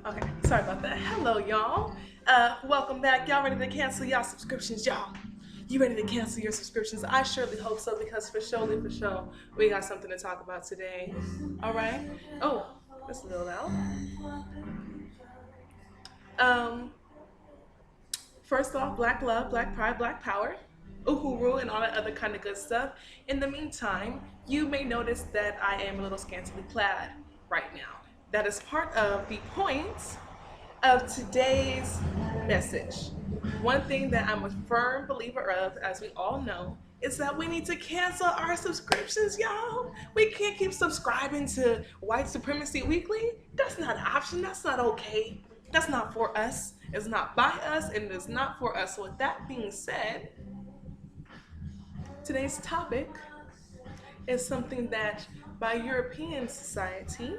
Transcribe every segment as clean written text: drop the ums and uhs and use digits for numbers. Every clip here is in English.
Okay, sorry about that. Hello, y'all. Welcome back. Y'all ready to cancel y'all subscriptions, y'all? You ready to cancel your subscriptions? I surely hope so because for sure, we got something to talk about today. All right. Oh, that's a little loud. Um, First off, Black Love, Black Pride, Black Power, Uhuru, and all that other kind of good stuff. In the meantime, you may notice that I am a little scantily clad right now. That is part of the point of today's message. One thing that I'm a firm believer of, as we all know, is that we need to cancel our subscriptions, y'all. We can't keep subscribing to White Supremacy Weekly. That's not an option. That's not okay. That's not for us. It's not by us, and it's not for us. So, with that being said, today's topic is something that, by European society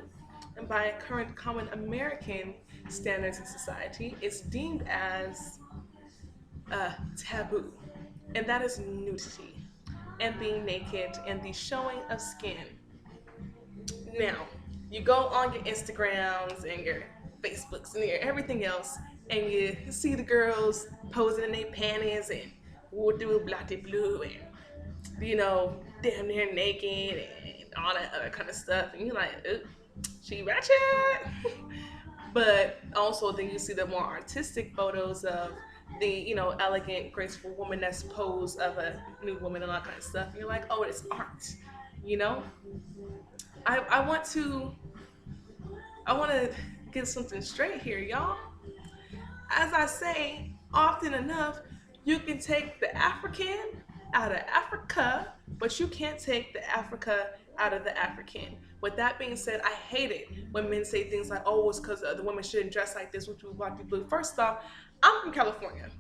and by current common American standards in society, is deemed as taboo, and that is nudity and being naked and the showing of skin. Now, you go on your Instagrams and your Facebooks and your everything else, and you see the girls posing in their panties and would do bloody blue and damn near naked and all that other kind of stuff, and you're like, ooh, she ratchet. But also, then you see the more artistic photos of the elegant, graceful woman that's posed of a new woman and all that kind of stuff. And you're like, oh, it's art, you know. I want to get something straight here, y'all. As I say often enough, you can take the African out of Africa, but you can't take the Africa out of the African. With that being said, I hate it when men say things like, "Oh, it's because the women shouldn't dress like this," which we black people. First off, I'm from California.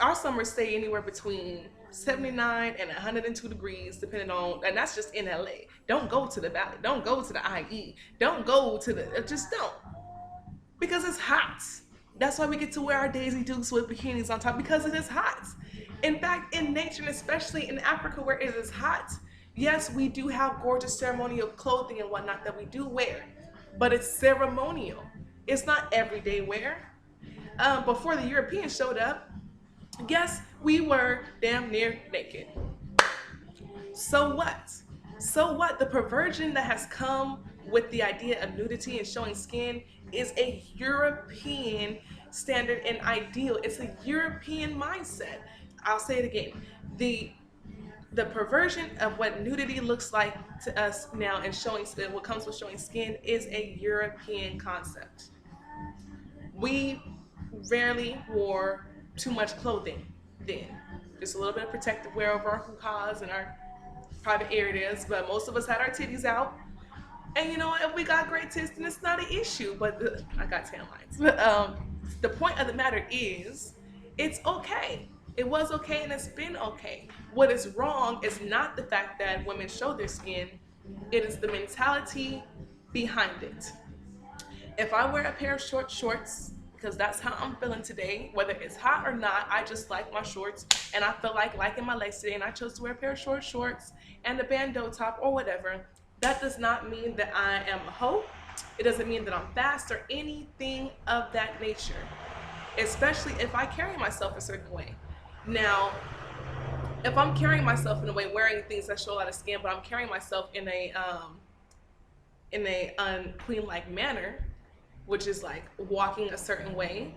Our summers stay anywhere between 79 and 102 degrees, depending on, and that's just in LA. Don't go to the valley. Don't go to the IE. Don't go to the, just don't. Because it's hot. That's why we get to wear our Daisy Dukes with bikinis on top, because it is hot. In fact, in nature, and especially in Africa where it is hot, yes, we do have gorgeous ceremonial clothing and whatnot that we do wear, but it's ceremonial. It's not everyday wear. Before the Europeans showed up, yes, we were damn near naked. So what? So what? The perversion that has come with the idea of nudity and showing skin is a European standard and ideal. It's a European mindset. I'll say it again. The the perversion of what nudity looks like to us now and showing what comes with showing skin is a European concept. We rarely wore too much clothing then. Just a little bit of protective wear over our hoo-has and our private areas, but most of us had our titties out. And if we got great tits, then it's not an issue. But I got tan lines. But the point of the matter is, it's okay. It was okay and it's been okay. What is wrong is not the fact that women show their skin, it is the mentality behind it. If I wear a pair of short shorts, because that's how I'm feeling today, whether it's hot or not, I just like my shorts and I feel like liking my legs today and I chose to wear a pair of short shorts and a bandeau top or whatever, that does not mean that I am a hoe. It doesn't mean that I'm fast or anything of that nature, especially if I carry myself a certain way. Now, if I'm carrying myself in a way, wearing things that show a lot of skin, but I'm carrying myself in a unqueen like manner, which is like walking a certain way,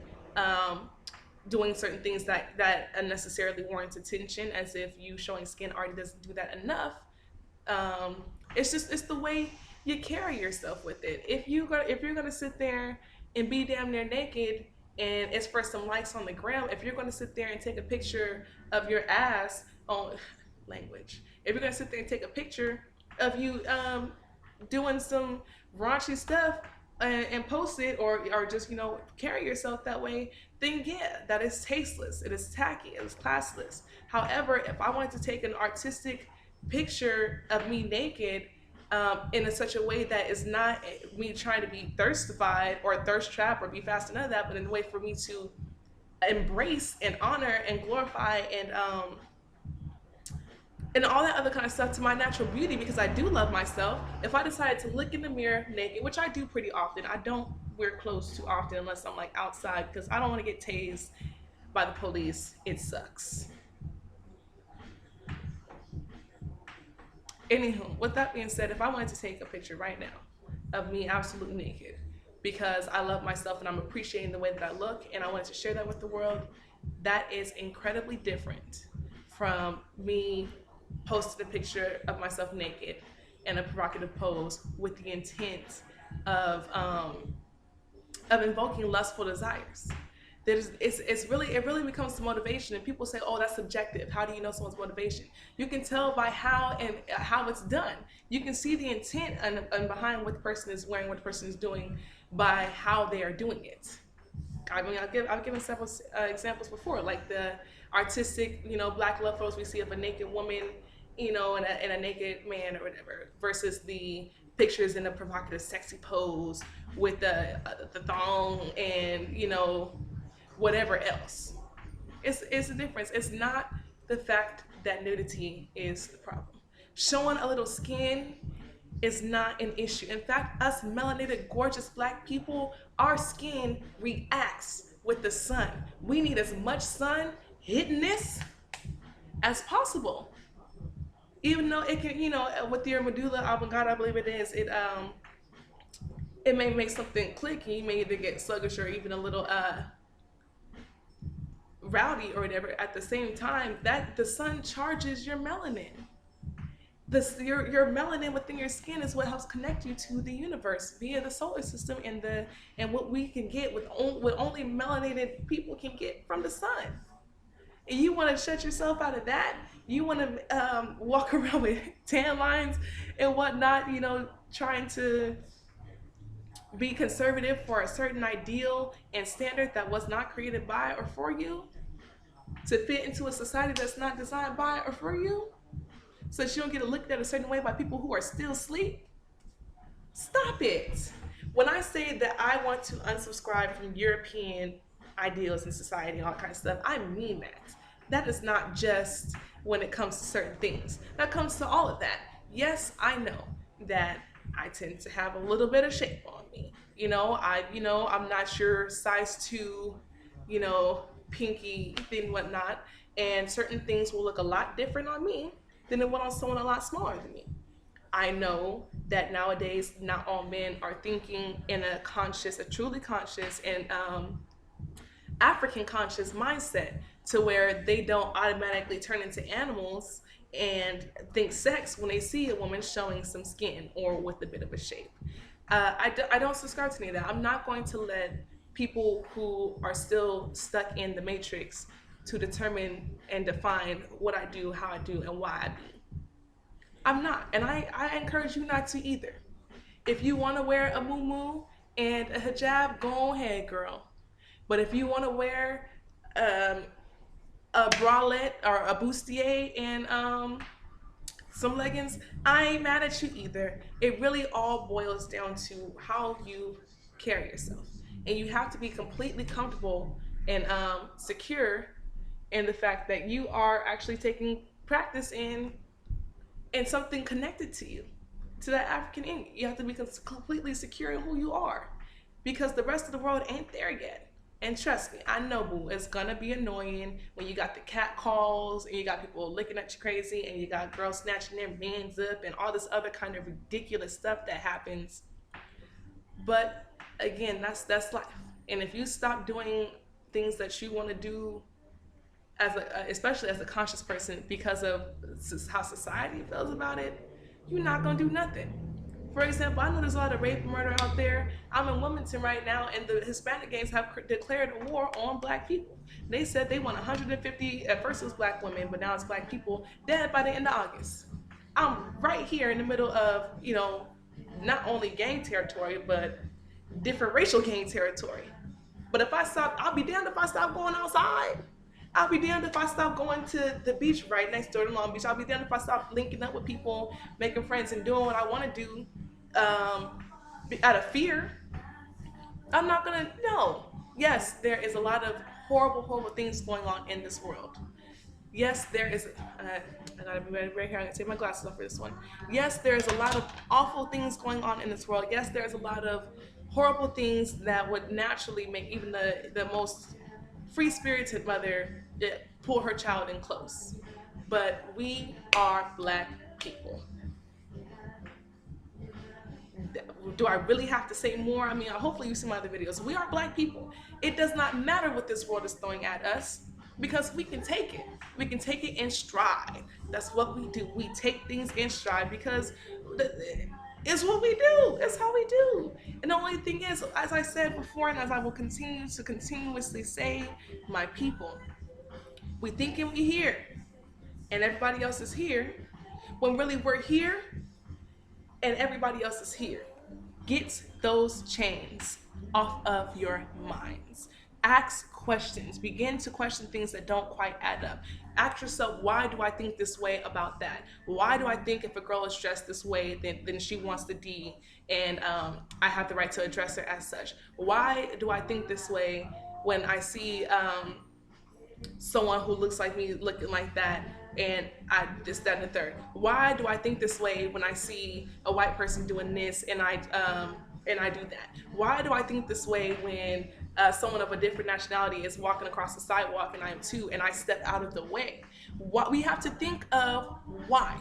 doing certain things that unnecessarily warrant attention, as if you showing skin already doesn't do that enough. It's the way you carry yourself with it. If you're gonna sit there and be damn near naked and it's for some likes on the gram, if you're gonna sit there and take a picture of your ass on language, if you're gonna sit there and take a picture of you doing some raunchy stuff and post it, or just carry yourself that way, then yeah, that is tasteless, it is tacky, it is classless. However, if I wanted to take an artistic picture of me naked, in such a way that is not me trying to be thirstified or thirst trap or be fast, none of that, but in a way for me to embrace and honor and glorify and all that other kind of stuff to my natural beauty, because I do love myself. If I decided to look in the mirror naked, which I do pretty often, I don't wear clothes too often unless I'm like outside because I don't want to get tased by the police. It sucks. Anywho, with that being said, if I wanted to take a picture right now of me absolutely naked because I love myself and I'm appreciating the way that I look and I wanted to share that with the world, that is incredibly different from me posting a picture of myself naked in a provocative pose with the intent of um, of invoking lustful desires. It really becomes the motivation, and people say, oh, that's subjective. How do you know someone's motivation? You can tell by how it's done. You can see the intent and behind what the person is wearing, what the person is doing, by how they are doing it. I mean, I've given several examples before, like the artistic, black love photos we see of a naked woman, and a naked man or whatever, versus the pictures in a provocative, sexy pose with the thong and whatever else. It's a difference. It's not the fact that nudity is the problem. Showing a little skin is not an issue. In fact, us melanated, gorgeous black people, our skin reacts with the sun. We need as much sun hitting this as possible. Even though it can, with your medulla oblongata, I believe it is, it may make something click and you may either get sluggish or even a little rowdy or whatever. At the same time, that the sun charges your melanin. Your melanin within your skin is what helps connect you to the universe via the solar system and what we can get what only melanated people can get from the sun. And you want to shut yourself out of that. You want to walk around with tan lines and whatnot, trying to be conservative for a certain ideal and standard that was not created by or for you, to fit into a society that's not designed by or for you, so that you don't get looked at a certain way by people who are still asleep. Stop it. When I say that I want to unsubscribe from European ideals in society and all that kind of stuff, I mean that. That is not just when it comes to certain things. That comes to all of that. Yes, I know that I tend to have a little bit of shape on me. I'm not sure size 2, pinky thing, whatnot, and certain things will look a lot different on me than it would on someone a lot smaller than me. I know that nowadays not all men are thinking in a truly conscious and African conscious mindset to where they don't automatically turn into animals and think sex when they see a woman showing some skin or with a bit of a shape. I don't subscribe to any of that. I'm not going to let people who are still stuck in the matrix to determine and define what I do, how I do, and why I do. I'm not, and I encourage you not to either. If you want to wear a muumuu and a hijab, go ahead, girl. But if you want to wear a bralette or a bustier and some leggings, I ain't mad at you either. It really all boils down to how you carry yourself. And you have to be completely comfortable and secure in the fact that you are actually taking practice in something connected to you, to that African in you. You have to be completely secure in who you are, because the rest of the world ain't there yet. And trust me, I know, boo, it's gonna be annoying when you got the cat calls and you got people looking at you crazy and you got girls snatching their mans up and all this other kind of ridiculous stuff that happens. But again, that's life. And if you stop doing things that you want to do especially as a conscious person, because of how society feels about it, you're not gonna do nothing. For example, I know there's a lot of rape and murder out there. I'm in Wilmington right now, and the Hispanic gangs have declared a war on black people. They said they want 150, at first it was black women, but now it's black people, dead by the end of August. I'm right here in the middle of, not only gang territory, but different racial gang territory. But if I stop, I'll be damned if I stop going outside. I'll be damned if I stop going to the beach right next door to Long Beach. I'll be damned if I stop linking up with people, making friends, and doing what I want to do out of fear. I'm not going to, no. Yes, there is a lot of horrible, horrible things going on in this world. Yes, there is. I gotta be very here. I'm gonna take my glasses off for this one. Yes, there's a lot of awful things going on in this world. Yes, there's a lot of horrible things that would naturally make even the most free spirited mother pull her child in close. But we are black people. Do I really have to say more? I mean, hopefully you see my other videos. We are black people. It does not matter what this world is throwing at us because we can take it. We can take it in stride. That's what we do. We take things in stride because it's what we do. It's how we do. And the only thing is, as I said before, and as I will continue to continuously say, my people, we thinking we here and everybody else is here when really we're here and everybody else is here. Get those chains off of your minds. Ask questions. Begin to question things that don't quite add up. Ask yourself, why do I think this way about that? Why do I think if a girl is dressed this way, then she wants the D, and I have the right to address her as such? Why do I think this way when I see someone who looks like me looking like that, and I this, that, and the third? Why do I think this way when I see a white person doing this and I do that? Why do I think this way when someone of a different nationality is walking across the sidewalk and I am too, and I step out of the way? What we have to think of why.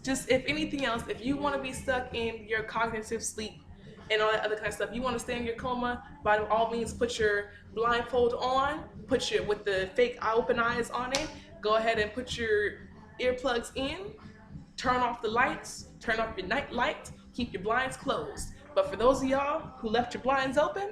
Just if anything else, if you want to be stuck in your cognitive sleep and all that other kind of stuff, you want to stay in your coma, by all means put your blindfold on, put your with the fake open eyes on it, go ahead and put your earplugs in, turn off the lights, turn off your night light, keep your blinds closed. But for those of y'all who left your blinds open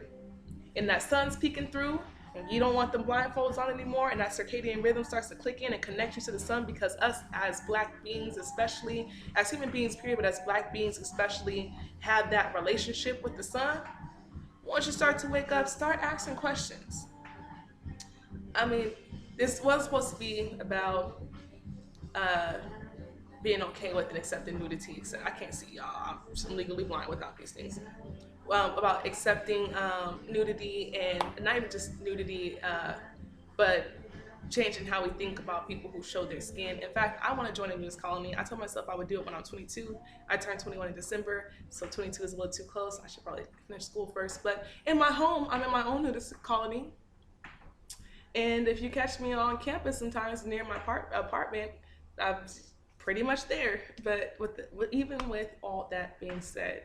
and that sun's peeking through and you don't want them blindfolds on anymore, and that circadian rhythm starts to click in and connect you to the sun, because us as black beings, especially as human beings period, but as black beings especially, have that relationship with the sun. Once you start to wake up, start asking questions. I mean, this was supposed to be about being okay with and accepting nudity. So I can't see y'all. I'm legally blind without these things. About accepting nudity, and not even just nudity, but changing how we think about people who show their skin. In fact, I want to join a nudist colony. I told myself I would do it when I'm 22. I turned 21 in December, so 22 is a little too close. I should probably finish school first. But in my home, I'm in my own nudist colony. And if you catch me on campus sometimes near my apartment, I'm pretty much there. But even with all that being said,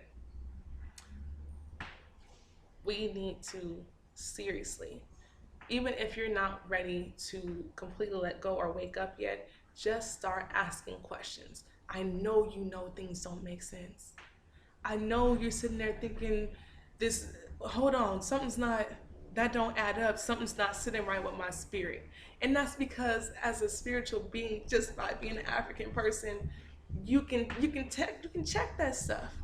we need to seriously, even if you're not ready to completely let go or wake up yet, just start asking questions. I know you know things don't make sense. I know you're sitting there thinking this, hold on, that don't add up. Something's not sitting right with my spirit. And that's because as a spiritual being, just by being an African person, you can check that stuff.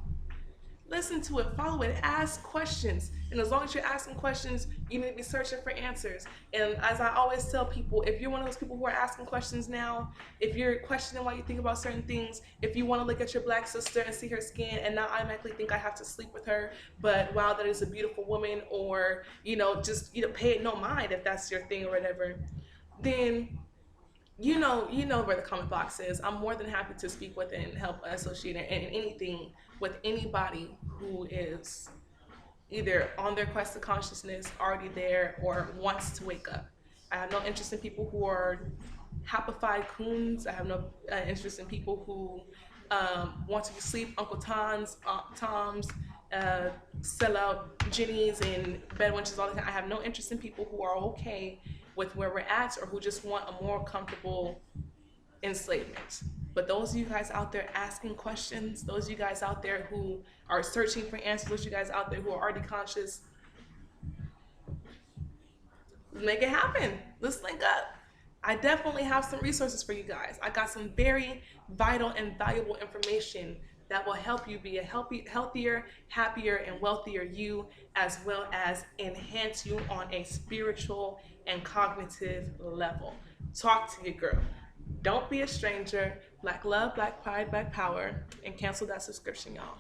Listen to it, follow it, ask questions. And as long as you're asking questions, you need to be searching for answers. And as I always tell people, if you're one of those people who are asking questions now, if you're questioning why you think about certain things, if you want to look at your black sister and see her skin and not automatically think I have to sleep with her, but wow, that is a beautiful woman, or just pay it no mind if that's your thing or whatever, then you know where the comment box is. I'm more than happy to speak with and help associate in anything with anybody who is either on their quest to consciousness, already there, or wants to wake up. I have no interest in people who are happified coons. I have no interest in people who want to sleep Uncle Toms, sell out Jennies and bedwenches all the time. I have no interest in people who are okay with where we're at, or who just want a more comfortable enslavement. But those of you guys out there asking questions, those of you guys out there who are searching for answers, those of you guys out there who are already conscious, make it happen. Let's link up. I definitely have some resources for you guys. I got some very vital and valuable information that will help you be a healthier, happier, and wealthier you, as well as enhance you on a spiritual and cognitive level. Talk to your girl. Don't be a stranger. Black love, black pride, black power, and cancel that subscription, y'all.